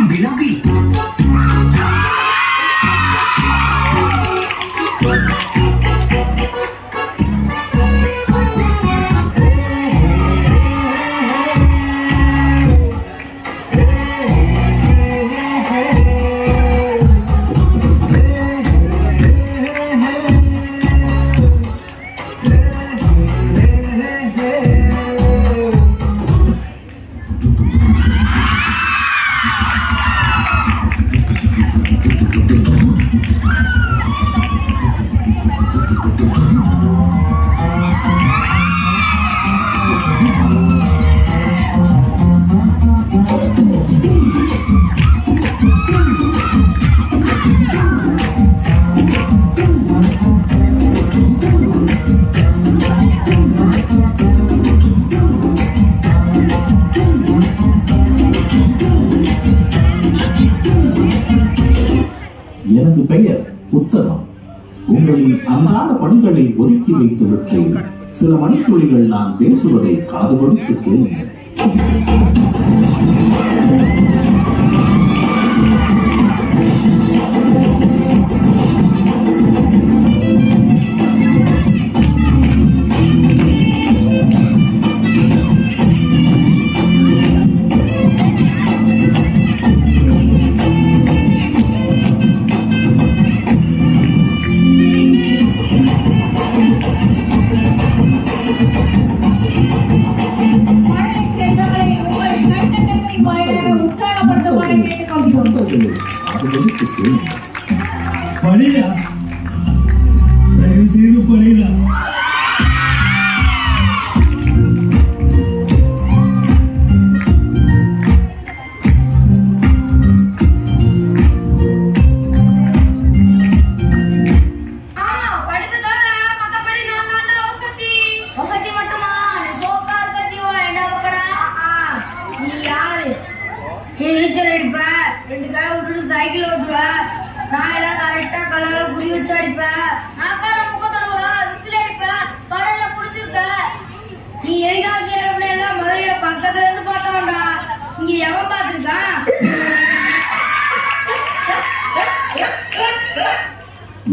बिलाबी எனது பெயர் புத்தகம். உங்களின் அன்றாட பணிகளை ஒதுக்கி வைத்துவிட்டு சில மணித்துளிகள் நான் பேசுவதை காது கொடுத்து கேளுங்கள். படிடா, தயவு செய்து படிடா. சைக்கிள் ஓட்டுவேன், நான் எல்லாம் கரெக்டா கலர்ல புடி வச்சு அடிப்பேன், விசில் அடிப்பேன், கடல்ல புடிச்சிருக்க. நீ ஹெலிகாப்டர் ஏரோப்ளேன் எல்லாம் மதுரையில பக்கத்துல இருந்து பார்த்தவன்டா, இங்க எவன் பார்த்திருக்கான்?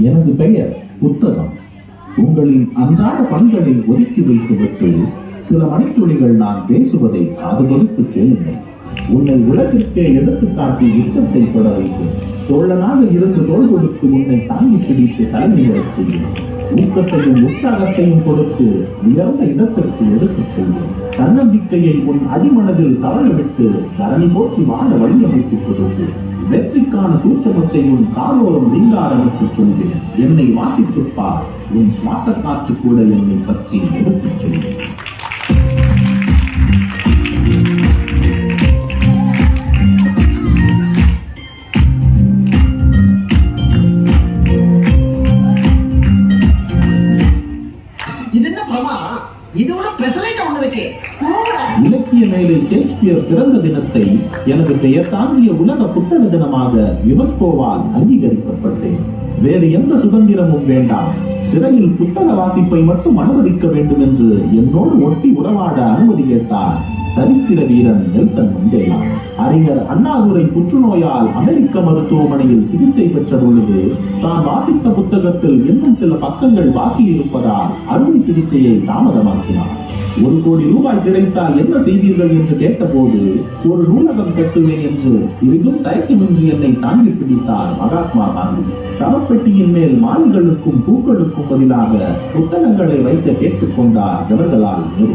எனது பெயர் புத்தகம். உங்களின் அன்றாட பணிகளை ஒதுக்கி வைத்துவிட்டு சில மணித்துளிகள் நான் பேசுவதை காது கொடுத்து கேளுங்கள். உன்னை உலகிற்கே எடுத்துக்காட்டி உச்சத்தை தொட வைத்து தோழனாக இருந்து தோள் கொடுத்து உன்னை தாங்கி பிடித்து தலைமை வரச் செய்யும். ஊக்கத்தையும் உற்சாகத்தையும் கொடுத்து உயர்ந்த இடத்திற்கு எடுத்துச் செல்வேன். தன்னம்பிக்கையை உன் அடிமனதில் தவற விட்டு தரணி போற்றி வாழ வழியமைத்துக் கொடுத்து வெற்றிக்கான சூட்சமத்தை உன் காலோரம் ரீங்காரமிட்டு சொல்வேன். என்னை வாசித்துப் பார், உன் சுவாச காற்று கூட என்னை பற்றி எடுத்துச் சொல்வேன். இலக்கிய மேலே ஷேக்ஸ்பியர் பிறந்த தினத்தை எனது பெயர் தாங்கிய உலக புத்தக தினமாக யுனெஸ்கோவால் அங்கீகரிக்கப்பட்டேன். வேறு எந்த சுதந்திரமும் வேண்டாம், சிறையில் புத்தக வாசிப்பை மட்டும் அனுமதிக்க வேண்டும் என்று என்னோடு ஒட்டி உறவாட அனுமதி கேட்டார் சரித்திர வீரன் நெல்சன் மண்டேலா. அறிஞர் அண்ணாதுரை புற்றுநோயால் அமெரிக்க மருத்துவமனையில் சிகிச்சை பெற்ற பொழுது தான் வாசித்த புத்தகத்தில் இன்னும் சில பக்கங்கள் பாக்கி இருப்பதால் அறுவை சிகிச்சையை தாமதமாக்கினார். 1 கோடி ரூபாய் கிடைத்தால் என்ன செய்வீர்கள் என்று கேட்டபோது ஒரு நூலகம் கட்டுவேன் என்று சிறிதும் தயக்கமின்றி என்னை தாங்கி பிடித்தார் மகாத்மா காந்தி. சவப்பெட்டியின் மேல் மாலைகளுக்கும் பூக்களுக்கும் பதிலாக புத்தகங்களை வைக்க கேட்டுக்கொண்டார் ஜவஹர்லால் நேரு.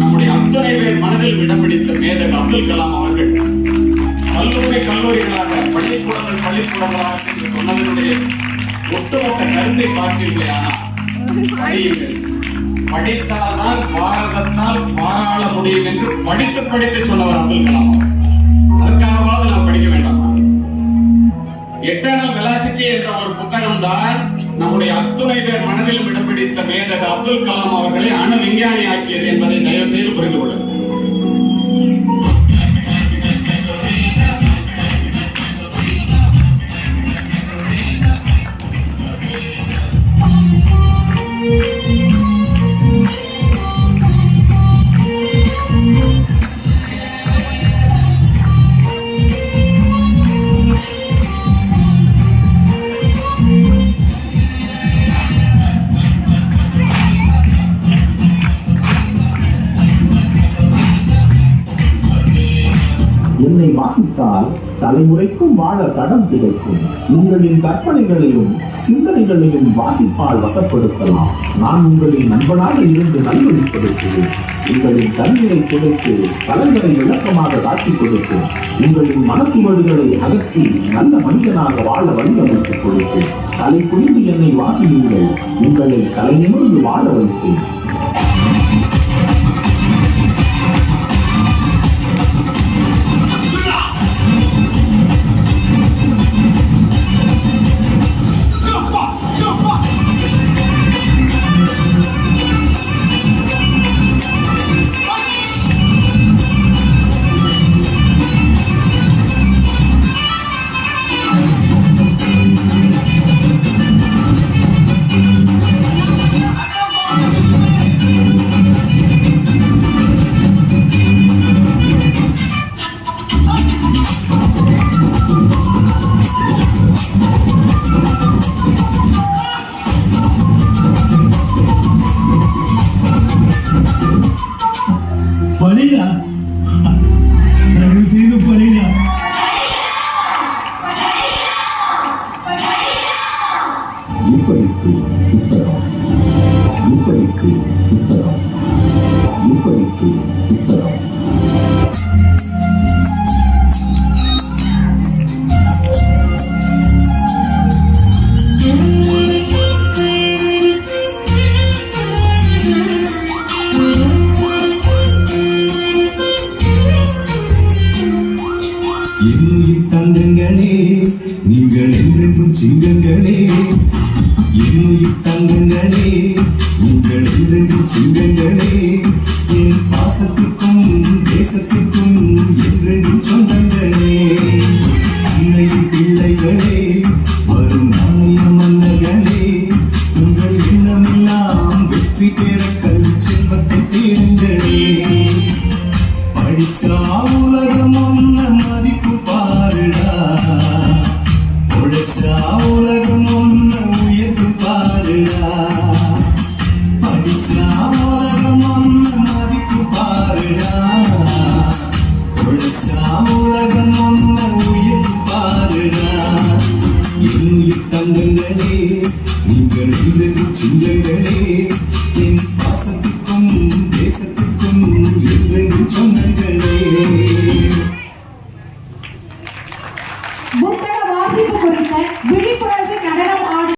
நம்முடைய அத்தனை பேர் மனதில் இடம் பிடித்த மேதகு அப்துல் கலாம் அவர்கள் கல்லூரிகளாக பள்ளிக்கூடங்களாக சென்று சொன்னதனுடைய ஒட்டுமொத்த கருத்தை பார்த்தீர்களேயானால், படித்தால்தான் பாரதத்தால் மாறாள முடியும் என்று படித்து சொன்னவர் அப்துல் கலாம். அதற்காகவாவது நாம் படிக்க வேண்டாம். எட்டர்னல் வெலாசிட்டி என்ற ஒரு புத்தகம் தான் நம்முடைய அத்துணை பேர் மனதிலும் இடம் பிடித்த மேதகு அப்துல் கலாம் அவர்களை அணு விஞ்ஞானி ஆக்கியது என்பதை தயவு செய்து புரிந்து கொள்ளுங்கள். வாசித்தால் தலைமுறைக்கும் வாழ தடம் கிடைக்கும். உங்களின் கற்பனைகளையும் சிந்தனைகளையும் வாசிப்பால் வசப்படுத்தலாம். நான் உங்களின் நண்பனாக இருந்து நல்வழிப்படுத்துவேன். உங்களின் தண்ணீரை துடைத்து கலங்களை விளக்கமாக காட்சி கொடுப்பேன். உங்களின் மனசுவடுகளை அகற்றி நல்ல மனிதனாக வாழ வழியமைத்துக் கொடுப்பேன். தலை குனிந்து என்னை வாசியுங்கள், உங்களை தலை நிமிர்ந்து வாழ வைப்பேன். படிடா, தயவு செய்து படிடா. இப்படிக்கு உத்தரம், இப்படிக்கு உத்தரம், இப்படிக்கு உத்தரம். என்னுயிர் தங்கங்களே, நீங்கள் என்றென்றும் சிங்கங்களே. என்னுயிர் தங்கங்களே, நீங்கள் என்றென்றும் சிங்கங்களே. என் பாசத்துக்கும் தேசத்திற்கும்